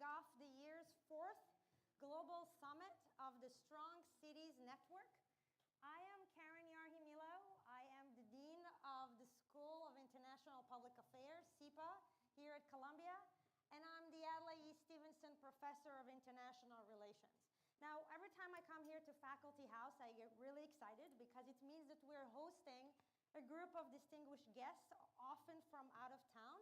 off the year's 4th Global Summit of the Strong Cities Network. I am Keren Yarhi-Milo. I am the Dean of the School of International Public Affairs, SIPA, here at Columbia, and I'm the Adlai E. Stevenson Professor of International Relations. Now, every time I come here to Faculty House, I get really excited because it means that we're hosting a group of distinguished guests, often from out of town,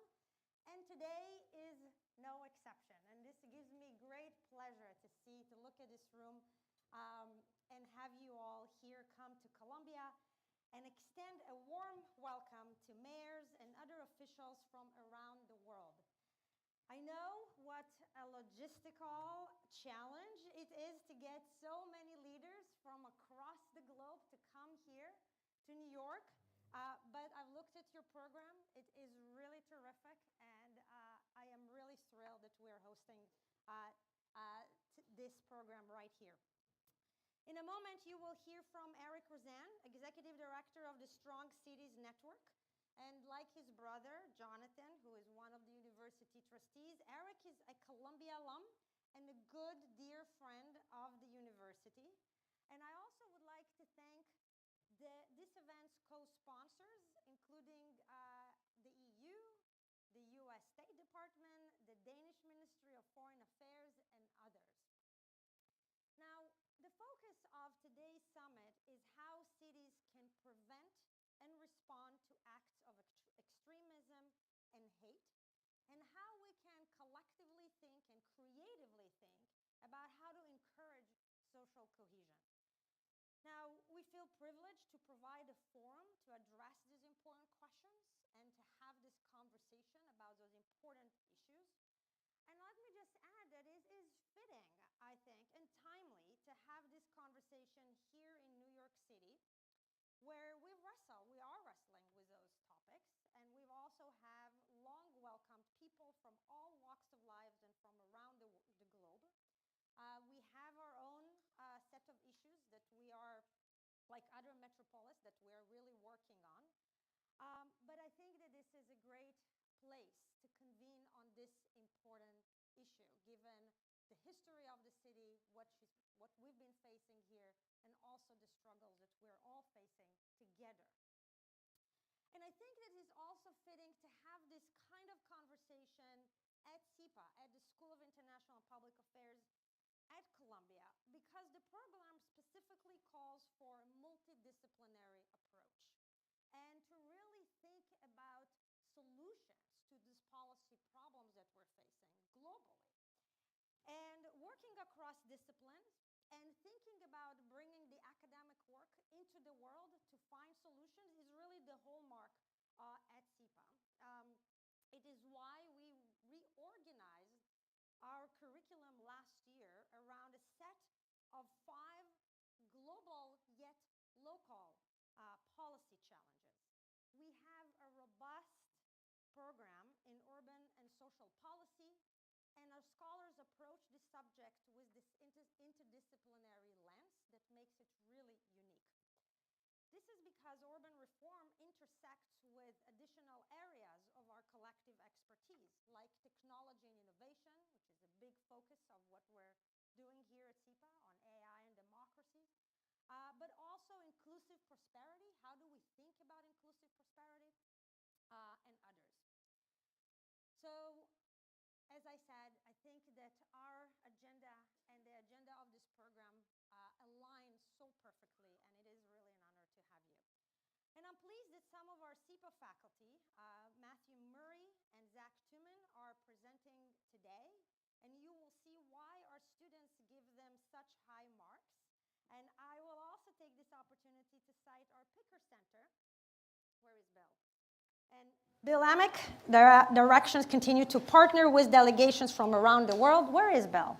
and today is no exception. And this gives me great pleasure to look at this room and have you all here come to Columbia and extend a warm welcome to mayors and other officials from around the world. I know what a logistical challenge it is to get so many leaders from across the globe to come here to New York. But I've looked at your program. It is really terrific, and I am really thrilled that we're hosting this program right here. In a moment, you will hear from Rosand, Executive Director of the Strong Cities Network. And like his brother, Jonathan, who is one of the university trustees, Eric is a Columbia alum and a good, dear friend of the university. And I also would like to thank this event's co-sponsors, including the EU, the US State Department, the Danish Ministry of Foreign Affairs, and others. Now, the focus of today's summit is how cities can prevent and respond to acts of extremism and hate, and how we can collectively think and creatively think about how to encourage social cohesion. Now, we feel privileged to provide a forum to address these important questions and to have this conversation about those important issues. And let me just add that it is fitting, I think, and timely to have this conversation here in New York City, where we are wrestling with those topics, and we've also have long welcomed people from all walks of lives and from around the globe. We have our own set of issues that we are, like other metropolis, that we are really working on. But I think that this is a great place to convene on this important issue, given the history of the city, what we've been facing here, and also the struggles that we're all facing together. And I think that it's also fitting to have this kind of conversation at SIPA, at the School of International Public Affairs at Columbia, because the program specifically calls for a multidisciplinary approach and to really think about solutions to these policy problems that we're facing globally. And working across disciplines and thinking about bringing the academic work into the world to find solutions is really the hallmark at SIPA. It is why we reorganized our curriculum last year around a set of 5 global yet local policy challenges. We have a robust program in urban and social policy, and our scholars approach this subject with this interdisciplinary lens that makes it really unique. This is because urban reform intersects with additional areas of our collective expertise, like technology and innovation, which is a big focus of what we're doing here at SIPA on AI and democracy, but also inclusive prosperity. How do we think about inclusive prosperity, and others? So, as I said, I think that our agenda and the agenda of this program align so perfectly, and it is really an honor to have you. And I'm pleased that some of our SIPA faculty, Matthew Murray and Zach Tuman, are presenting today, and you will see why our students give them such high marks. And I will also take this opportunity to cite our Picker Center. Where is Bill? And Bill Amick, directions continue to partner with delegations from around the world. Where is Bill?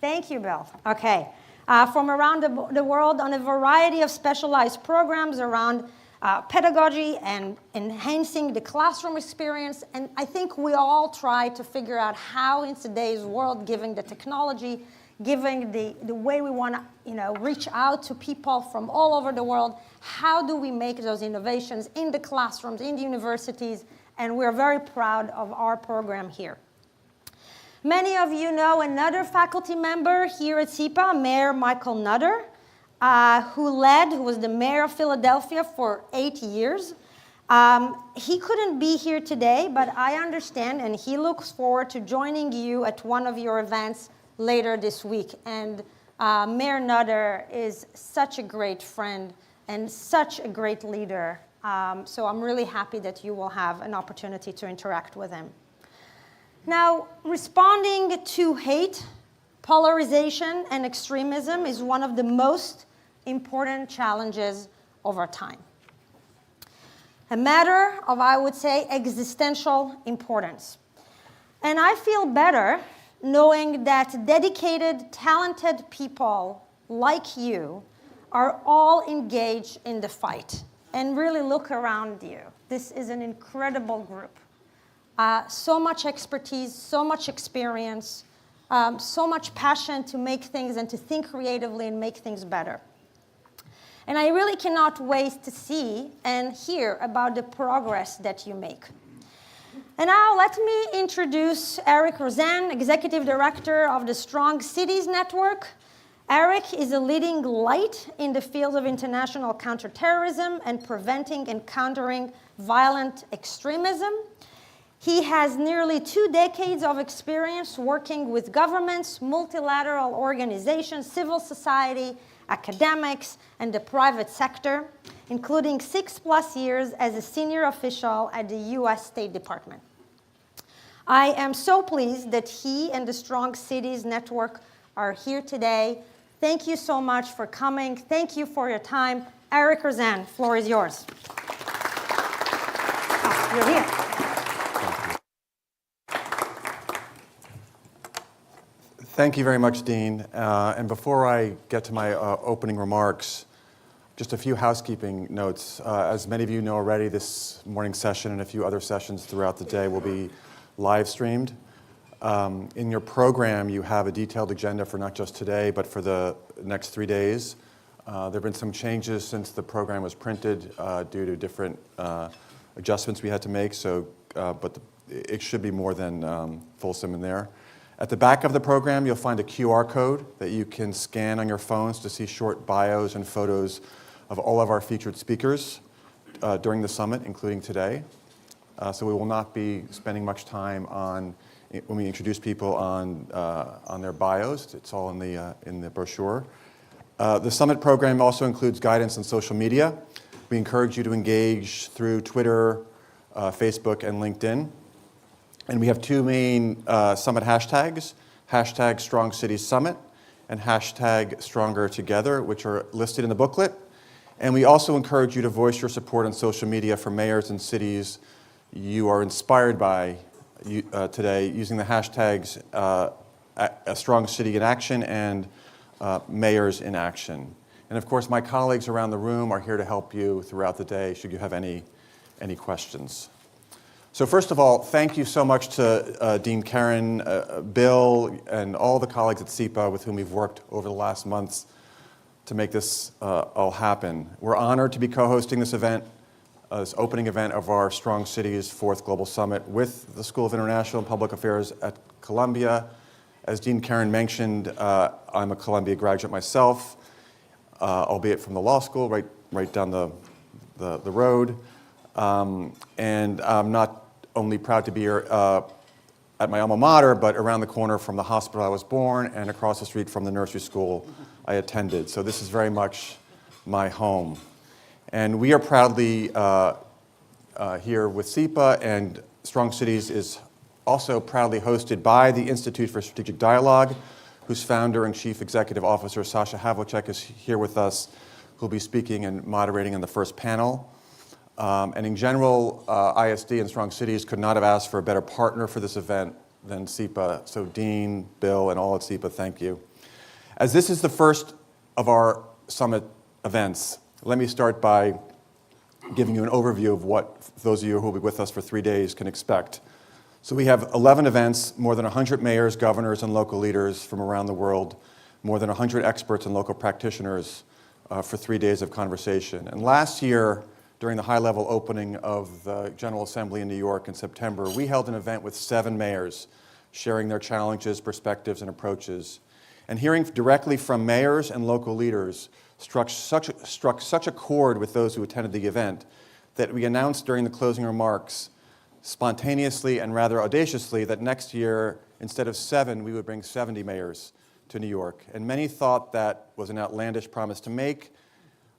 Thank you, Bill. Okay. From around the world on a variety of specialized programs around pedagogy and enhancing the classroom experience. And I think we all try to figure out how in today's world, given the technology, given the way we want to reach out to people from all over the world, how do we make those innovations in the classrooms, in the universities? And we're very proud of our program here. Many of you know another faculty member here at SIPA, Mayor Michael Nutter, who was the mayor of Philadelphia for 8 years. He couldn't be here today, but I understand, and he looks forward to joining you at one of your events later this week. And Mayor Nutter is such a great friend and such a great leader. So I'm really happy that you will have an opportunity to interact with him. Now, responding to hate, polarization, and extremism is one of the most important challenges of our time. A matter of, I would say, existential importance. And I feel better knowing that dedicated, talented people like you are all engaged in the fight. And really look around you. This is an incredible group. So much expertise, so much experience, so much passion to make things and to think creatively and make things better. And I really cannot wait to see and hear about the progress that you make. And now let me introduce Eric Rosand, Executive Director of the Strong Cities Network. Eric is a leading light in the field of international counterterrorism and preventing and countering violent extremism. He has nearly 2 decades of experience working with governments, multilateral organizations, civil society, academics, and the private sector, including 6+ years as a senior official at the US State Department. I am so pleased that he and the Strong Cities Network are here today. Thank you so much for coming. Thank you for your time. Eric Rosand, floor is yours. Oh, you're here. Thank you very much, Dean. And before I get to my opening remarks, just a few housekeeping notes. As many of you know already, this morning's session and a few other sessions throughout the day will be live streamed. In your program, you have a detailed agenda for not just today, but for the next 3 days. There have been some changes since the program was printed due to different adjustments we had to make, but it should be more than fulsome in there. At the back of the program, you'll find a QR code that you can scan on your phones to see short bios and photos of all of our featured speakers during the summit, including today. So we will not be spending much time when we introduce people on their bios. It's all in the brochure. The summit program also includes guidance on social media. We encourage you to engage through Twitter, Facebook, and LinkedIn. And we have 2 main summit hashtags, hashtag Strong Cities Summit and hashtag Stronger Together, which are listed in the booklet. And we also encourage you to voice your support on social media for mayors and cities you are inspired by today using the hashtags A Strong City in Action and Mayors in Action. And of course, my colleagues around the room are here to help you throughout the day should you have any questions. So first of all, thank you so much to Dean Keren, Bill, and all the colleagues at SIPA with whom we've worked over the last months to make this all happen. We're honored to be co-hosting this event, this opening event of our Strong Cities 4th Global Summit with the School of International and Public Affairs at Columbia. As Dean Keren mentioned, I'm a Columbia graduate myself, albeit from the law school right down the road. And I'm not only proud to be here at my alma mater, but around the corner from the hospital I was born and across the street from the nursery school I attended. So this is very much my home. And we are proudly here with SIPA, and Strong Cities is also proudly hosted by the Institute for Strategic Dialogue, whose founder and chief executive officer, Sasha Havlicek, is here with us, who'll be speaking and moderating in the first panel. And in general, ISD and Strong Cities could not have asked for a better partner for this event than SIPA. So Dean, Bill, and all at SIPA, thank you. As this is the first of our summit events, let me start by giving you an overview of what those of you who will be with us for 3 days can expect. So we have 11 events, more than 100 mayors, governors, and local leaders from around the world, more than 100 experts and local practitioners for 3 days of conversation. And last year, during the high-level opening of the General Assembly in New York in September, we held an event with 7 mayors, sharing their challenges, perspectives, and approaches. And hearing directly from mayors and local leaders struck such a chord with those who attended the event that we announced during the closing remarks, spontaneously and rather audaciously, that next year, instead of 7, we would bring 70 mayors to New York. And many thought that was an outlandish promise to make,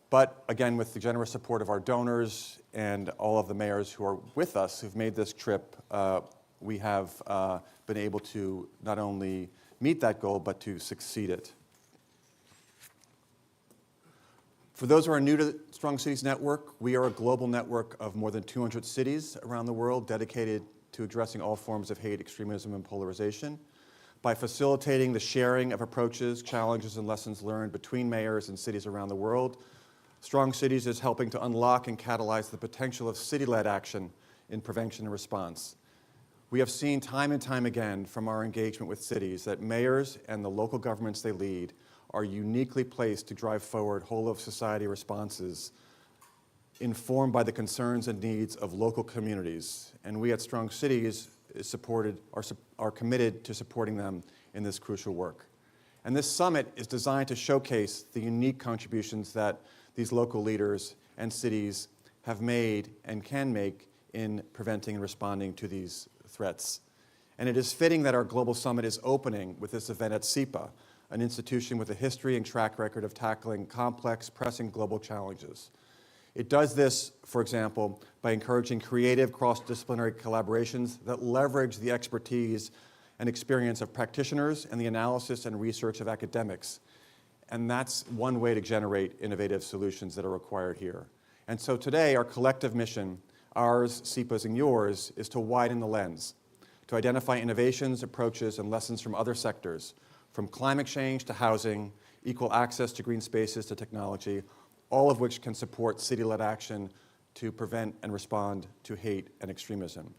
but again, with the generous support of our donors and all of the mayors who are with us, who've made this trip, we have been able to not only meet that goal, but to succeed it. For those who are new to the Strong Cities Network, we are a global network of more than 200 cities around the world dedicated to addressing all forms of hate, extremism, and polarization. By facilitating the sharing of approaches, challenges, and lessons learned between mayors and cities around the world, Strong Cities is helping to unlock and catalyze the potential of city-led action in prevention and response. We have seen time and time again from our engagement with cities that mayors and the local governments they lead are uniquely placed to drive forward whole-of-society responses informed by the concerns and needs of local communities. And we at Strong Cities are committed to supporting them in this crucial work. And this summit is designed to showcase the unique contributions that these local leaders and cities have made and can make in preventing and responding to these threats. And it is fitting that our global summit is opening with this event at SIPA, an institution with a history and track record of tackling complex, pressing global challenges. It does this, for example, by encouraging creative cross-disciplinary collaborations that leverage the expertise and experience of practitioners and the analysis and research of academics. And that's one way to generate innovative solutions that are required here. And so today, our collective mission, ours, SIPA's, and yours, is to widen the lens, to identify innovations, approaches, and lessons from other sectors, from climate change to housing, equal access to green spaces to technology, all of which can support city-led action to prevent and respond to hate and extremism.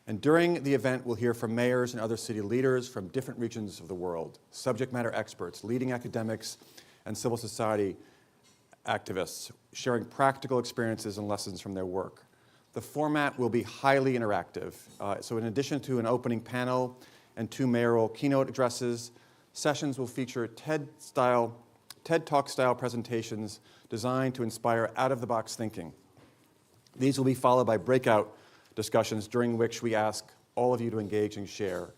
And during the event, we'll hear from mayors and other city leaders from different regions of the world, subject matter experts, leading academics, and civil society activists, sharing practical experiences and lessons from their work. The format will be highly interactive. So in addition to an opening panel and 2 mayoral keynote addresses, sessions will feature TED Talk-style presentations designed to inspire out-of-the-box thinking. These will be followed by breakout discussions during which we ask all of you to engage and share.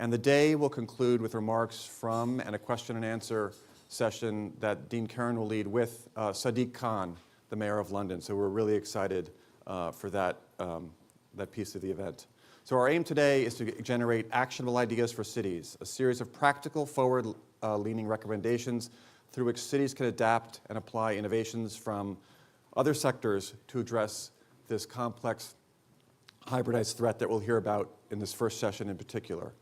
And the day will conclude with remarks from and a question and answer session that Dean Keren will lead with Sadiq Khan, the Mayor of London. So we're really excited for that piece of the event. So our aim today is to generate actionable ideas for cities, a series of practical, forward-leaning recommendations through which cities can adapt and apply innovations from other sectors to address this complex, hybridized threat that we'll hear about in this first session in particular,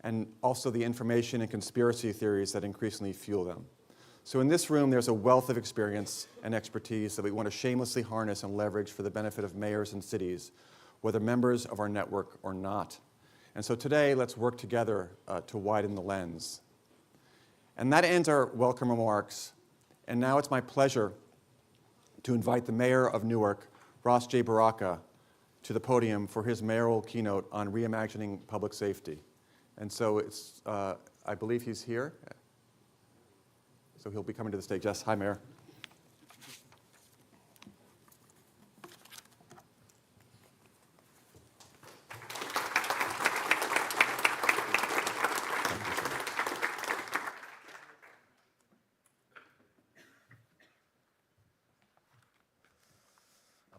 and also the information and conspiracy theories that increasingly fuel them. So in this room, there's a wealth of experience and expertise that we want to shamelessly harness and leverage for the benefit of mayors and cities, whether members of our network or not. And so today, let's work together to widen the lens. And that ends our welcome remarks. And now it's my pleasure to invite the Mayor of Newark, Ross J. Baraka, to the podium for his mayoral keynote on reimagining public safety. And so it's, I believe he's here. So he'll be coming to the stage. Yes, hi, Mayor.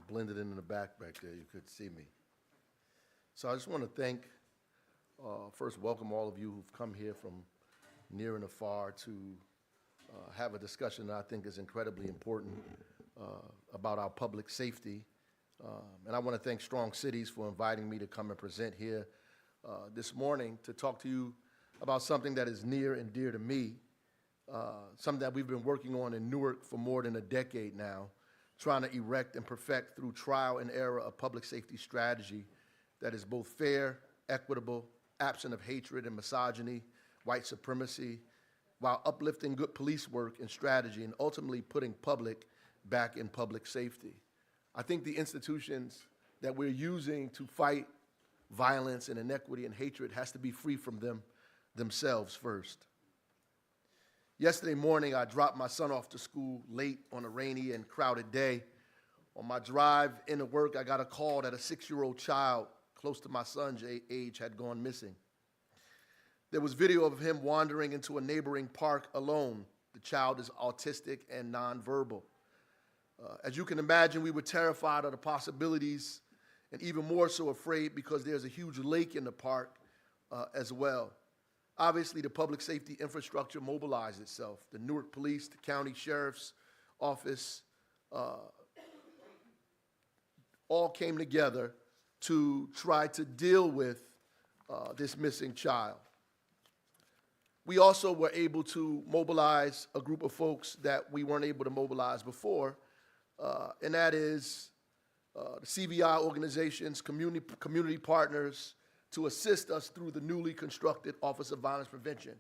Blended in the back there, you could see me. So I just want to thank, first welcome all of you who've come here from near and afar to have a discussion that I think is incredibly important about our public safety. And I want to thank Strong Cities for inviting me to come and present here this morning to talk to you about something that is near and dear to me, something that we've been working on in Newark for more than a decade now, trying to erect and perfect through trial and error a public safety strategy that is both fair, equitable, absent of hatred and misogyny, white supremacy, while uplifting good police work and strategy and ultimately putting public back in public safety. I think the institutions that we're using to fight violence and inequity and hatred has to be free from themselves first. Yesterday morning, I dropped my son off to school late on a rainy and crowded day. On my drive into work, I got a call that a 6-year-old child close to my son's age had gone missing. There was video of him wandering into a neighboring park alone. The child is autistic and nonverbal. As you can imagine, we were terrified of the possibilities and even more so afraid because there's a huge lake in the park as well. Obviously, the public safety infrastructure mobilized itself. The Newark Police, the County Sheriff's Office, all came together to try to deal with this missing child. We also were able to mobilize a group of folks that we weren't able to mobilize before, and that is the CVI organizations, community partners, to assist us through the newly constructed Office of Violence Prevention,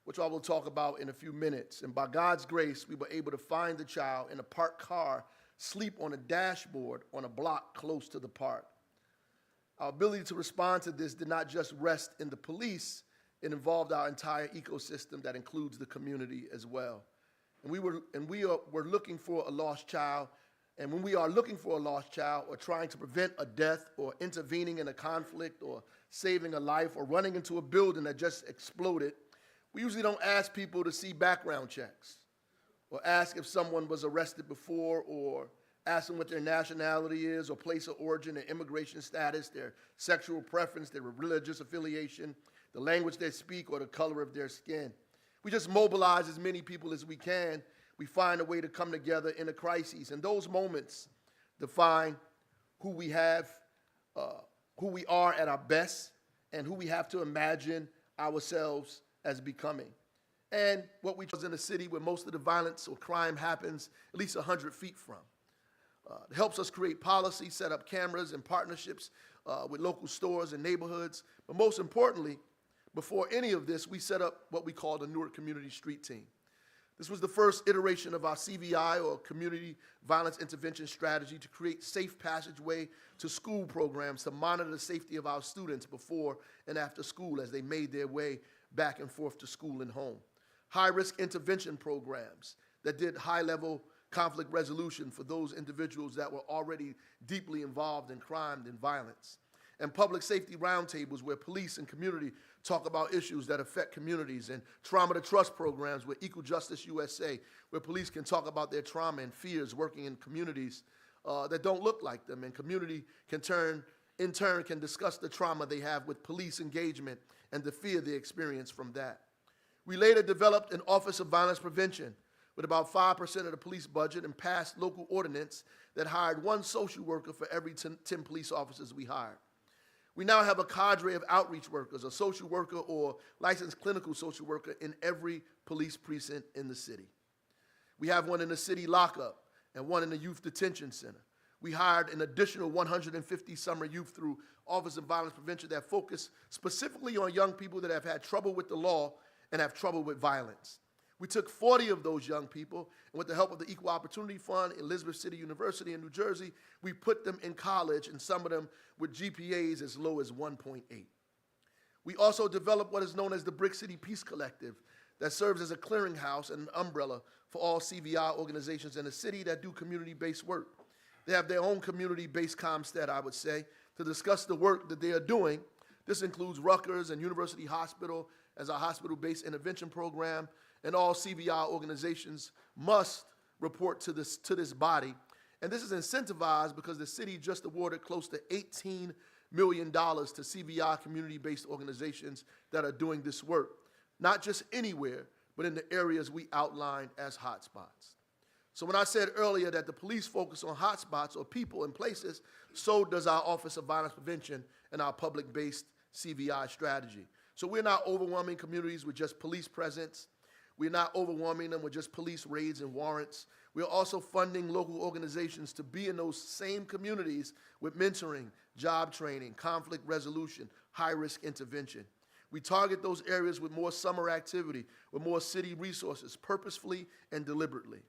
which I will talk about in a few minutes. And by God's grace, we were able to find the child in a parked car, sleep on a dashboard on a block close to the park. Our ability to respond to this did not just rest in the police, it involved our entire ecosystem that includes the community as well. And we were looking for a lost child. And when we are looking for a lost child or trying to prevent a death or intervening in a conflict or saving a life or running into a building that just exploded, we usually don't ask people to see background checks or ask if someone was arrested before or ask them what their nationality is or place of origin, their immigration status, their sexual preference, their religious affiliation, the language they speak, or the color of their skin. We just mobilize as many people as we can. We find a way to come together in a crisis. And those moments define who we have, who we are at our best, and who we have to imagine ourselves as becoming. And what we chose in a city where most of the violence or crime happens at least 100 feet from. It helps us create policy, set up cameras and partnerships with local stores and neighborhoods. But most importantly, before any of this, we set up what we call the Newark Community Street Team. This was the first iteration of our CVI, or Community Violence Intervention Strategy, to create safe passageway to school programs to monitor the safety of our students before and after school as they made their way back and forth to school and home. High-risk intervention programs that did high-level conflict resolution for those individuals that were already deeply involved in crime and violence. And public safety roundtables where police and community talk about issues that affect communities, and trauma to trust programs with Equal Justice USA, where police can talk about their trauma and fears working in communities that don't look like them, and community can in turn can discuss the trauma they have with police engagement and the fear they experience from that. We later developed an Office of Violence Prevention with about 5% of the police budget and passed local ordinance that hired 1 social worker for every 10 police officers we hired. We now have a cadre of outreach workers, a social worker or licensed clinical social worker in every police precinct in the city. We have one in the city lockup and one in the youth detention center. We hired an additional 150 summer youth through Office of Violence Prevention that focus specifically on young people that have had trouble with the law and have trouble with violence. We took 40 of those young people, and with the help of the Equal Opportunity Fund, Elizabeth City University in New Jersey, we put them in college, and some of them with GPAs as low as 1.8. We also developed what is known as the Brick City Peace Collective that serves as a clearinghouse and an umbrella for all CVI organizations in the city that do community-based work. They have their own community-based ComStat, I would say, to discuss the work that they are doing. This includes Rutgers and University Hospital as our hospital-based intervention program, and all CVI organizations must report to this body. And this is incentivized because the city just awarded close to $18 million to CVI community-based organizations that are doing this work, not just anywhere, but in the areas we outlined as hotspots. So when I said earlier that the police focus on hotspots or people and places, so does our Office of Violence Prevention and our public-based CVI strategy. So we're not overwhelming communities with just police presence. We're not overwhelming them with just police raids and warrants. We're also funding local organizations to be in those same communities with mentoring, job training, conflict resolution, high-risk intervention. We target those areas with more summer activity, with more city resources, purposefully and deliberately.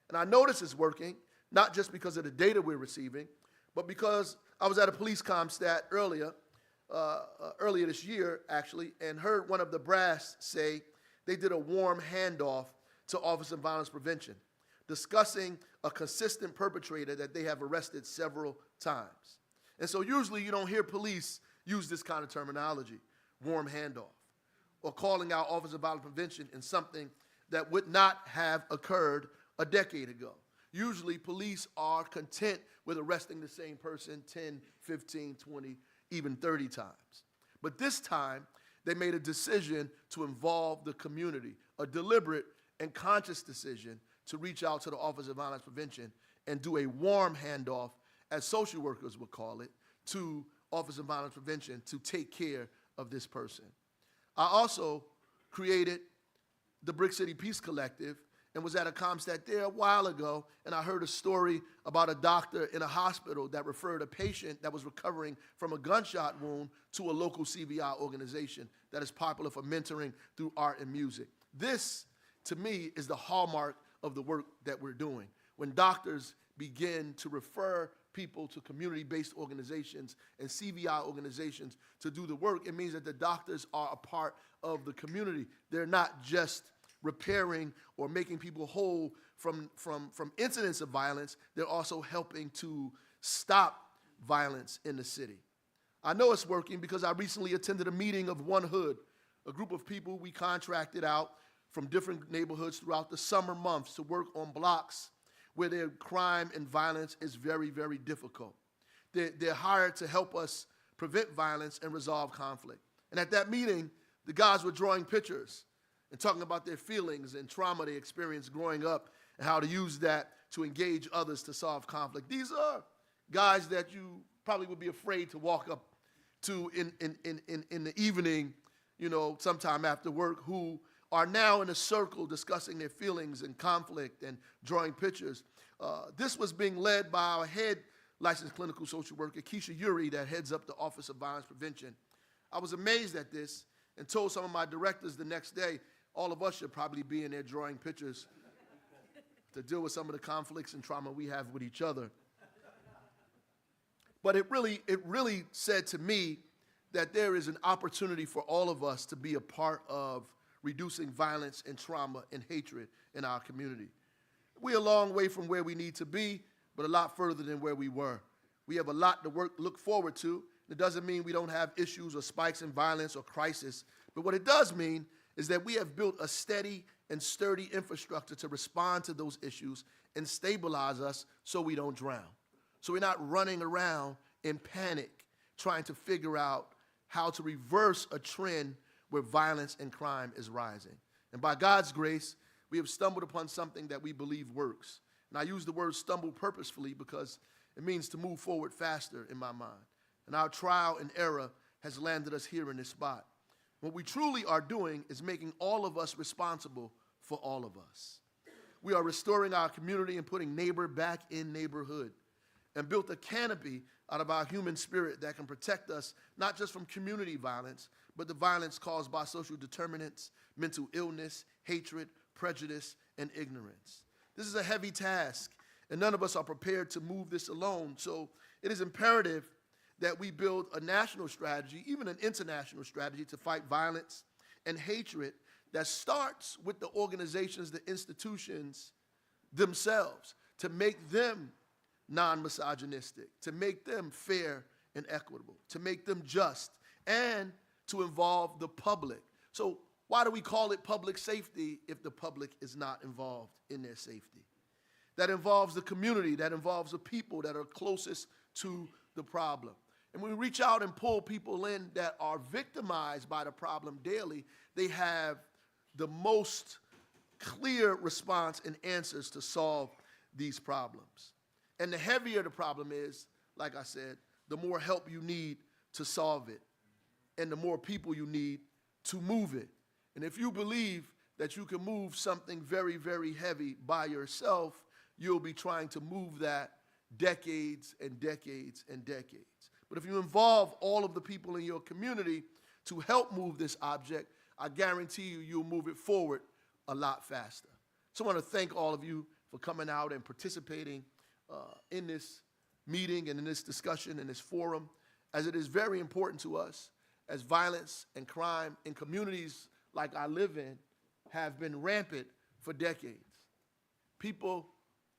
And I know this is working, not just because of the data we're receiving, but because I was at a police ComStat earlier, earlier this year, actually, and heard one of the brass say they did a warm handoff to Office of Violence Prevention, discussing a consistent perpetrator that they have arrested several times. And so usually you don't hear police use this kind of terminology, warm handoff, or calling out Office of Violence Prevention in something that would not have occurred a decade ago. Usually police are content with arresting the same person 10, 15, 20, even 30 times. But this time, they made a decision to involve the community, a deliberate and conscious decision to reach out to the Office of Violence Prevention and do a warm handoff, as social workers would call it, to Office of Violence Prevention to take care of this person. I also created the Brick City Peace Collective and was at a ComStat there a while ago, and I heard a story about a doctor in a hospital that referred a patient that was recovering from a gunshot wound to a local CVI organization that is popular for mentoring through art and music. This, to me, is the hallmark of the work that we're doing. When doctors begin to refer people to community-based organizations and CVI organizations to do the work, it means that the doctors are a part of the community. They're not just repairing or making people whole from incidents of violence. They're also helping to stop violence in the city. I know it's working because I recently attended a meeting of One Hood, a group of people we contracted out from different neighborhoods throughout the summer months to work on blocks where their crime and violence is very, very difficult. They're hired to help us prevent violence and resolve conflict. And at that meeting, the guys were drawing pictures and talking about their feelings and trauma they experienced growing up and how to use that to engage others to solve conflict. These are guys that you probably would be afraid to walk up to in the evening, you know, sometime after work, who are now in a circle discussing their feelings and conflict and drawing pictures. This was being led by our head licensed clinical social worker, Keisha Yarhi, that heads up the Office of Violence Prevention. I was amazed at this and told some of my directors the next day, all of us should probably be in there drawing pictures to deal with some of the conflicts and trauma we have with each other. But it really said to me that there is an opportunity for all of us to be a part of reducing violence and trauma and hatred in our community. We're a long way from where we need to be, but a lot further than where we were. We have a lot to look forward to. It doesn't mean we don't have issues or spikes in violence or crisis, but what it does mean is that we have built a steady and sturdy infrastructure to respond to those issues and stabilize us so we don't drown. So we're not running around in panic trying to figure out how to reverse a trend where violence and crime is rising. And by God's grace, we have stumbled upon something that we believe works. And I use the word stumble purposefully because it means to move forward faster in my mind. And our trial and error has landed us here in this spot. What we truly are doing is making all of us responsible for all of us. We are restoring our community and putting neighbor back in neighborhood, and built a canopy out of our human spirit that can protect us not just from community violence, but the violence caused by social determinants, mental illness, hatred, prejudice, and ignorance. This is a heavy task, and none of us are prepared to move this alone. So it is imperative that we build a national strategy, even an international strategy, to fight violence and hatred that starts with the organizations, the institutions themselves, to make them non-misogynistic, to make them fair and equitable, to make them just, and to involve the public. So why do we call it public safety if the public is not involved in their safety? That involves the community, that involves the people that are closest to the problem. And when we reach out and pull people in that are victimized by the problem daily, they have the most clear response and answers to solve these problems. And the heavier the problem is, like I said, the more help you need to solve it, and the more people you need to move it. And if you believe that you can move something very, very heavy by yourself, you'll be trying to move that decades and decades and decades. But if you involve all of the people in your community to help move this object, I guarantee you, you'll move it forward a lot faster. So I want to thank all of you for coming out and participating in this meeting and in this discussion, in this forum. as it is very important to us, as violence and crime in communities like I live in have been rampant for decades. People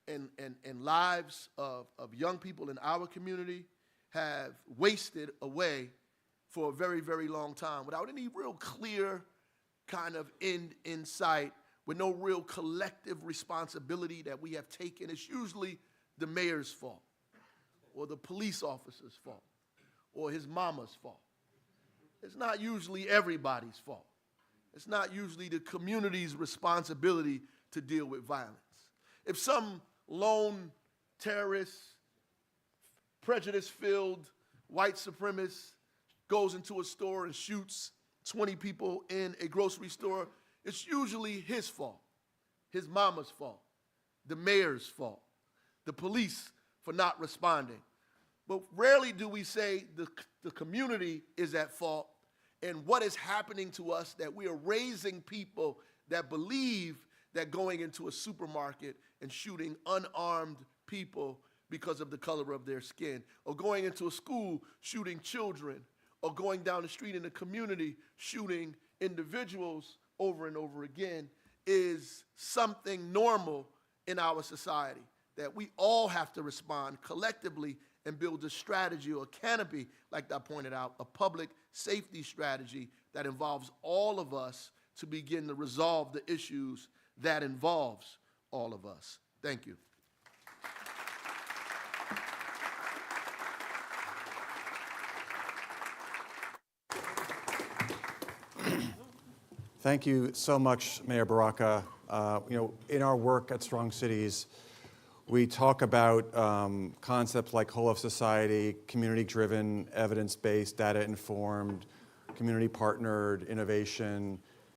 and lives of young people in our community have wasted away for a very, very long time without any real clear kind of end in sight, with no real collective responsibility that we have taken. It's usually the mayor's fault, or the police officer's fault, or his mama's fault. It's not usually everybody's fault. It's not usually the community's responsibility to deal with violence. If some lone terrorist, prejudice-filled white supremacist goes into a store and shoots 20 people in a grocery store, it's usually his fault, his mama's fault, the mayor's fault, the police for not responding. But rarely do we say the community is at fault, and what is happening to us, that we are raising people that believe that going into a supermarket and shooting unarmed people because of the color of their skin, or going into a school shooting children, or going down the street in the community shooting individuals over and over again, is something normal in our society, that we all have to respond collectively and build a strategy or a canopy, like I pointed out, a public safety strategy that involves all of us to begin to resolve the issues that involves all of us. Thank you. Thank you so much, Mayor Baraka. In our work at Strong Cities, we talk about concepts like whole of society, community-driven, evidence-based, data-informed, community-partnered innovation,